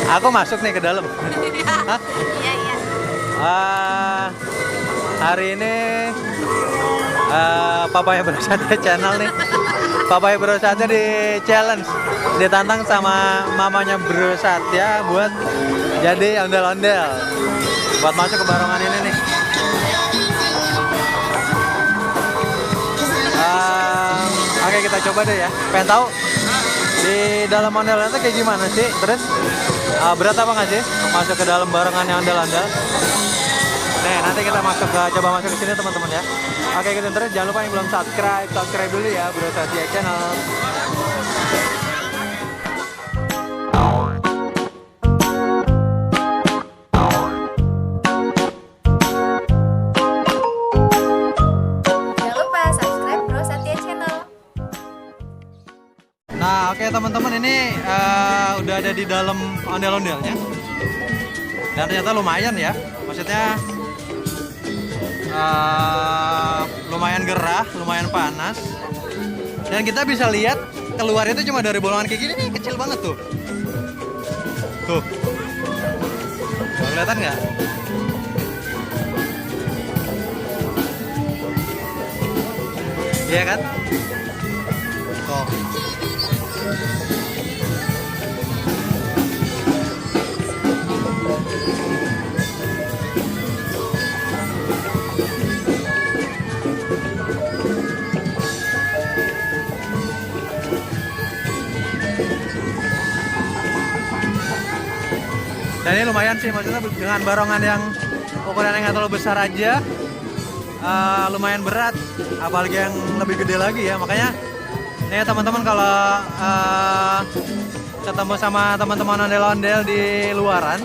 Aku masuk nih ke dalam. Hah? Iya, iya. Hari ini Papaya Bro Satya channel nih. Papaya Bro Satya di challenge, ditantang sama mamanya Bro Satya buat jadi ondel-ondel, buat masuk ke barongan ini nih. Oke, kita coba deh ya. Pengen tahu di dalam ondel-ondel itu kayak gimana sih? Terus berat apa nggak sih masuk ke dalam barongan yang ondel-ondel? Nih, nanti kita coba masuk ke sini teman-teman ya. Oke, kita terus jangan lupa yang belum subscribe dulu ya Bro Satya channel. Jangan lupa subscribe Bro Satya channel. Nah, oke teman-teman, ini udah ada di dalam ondel-ondelnya. Dan ternyata lumayan ya. Maksudnya lumayan gerah, lumayan panas. Dan kita bisa lihat keluar itu cuma dari bolongan kayak gini nih, kecil banget tuh. Tuh. Kelihatan nggak? Iya kan? Tuh. Dan ini lumayan sih, maksudnya dengan barongan yang ukuran yang nggak terlalu besar aja lumayan berat, apalagi yang lebih gede lagi ya. Makanya nih teman-teman, kalau ketemu sama teman-teman ondel-ondel di luaran,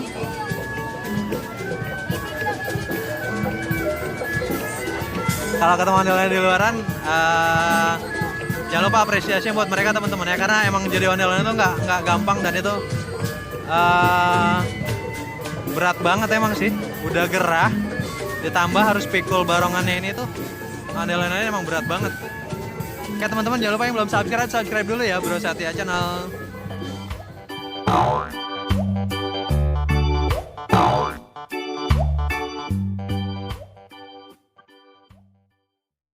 jangan lupa apresiasi buat mereka teman-teman ya, karena emang jadi ondel-ondel itu nggak gampang, dan itu berat banget emang sih. Udah gerah, ditambah harus pikul barongannya ini tuh, ondel-ondelnya emang berat banget. Oke teman-teman, jangan lupa yang belum subscribe dulu ya Bro Satya channel.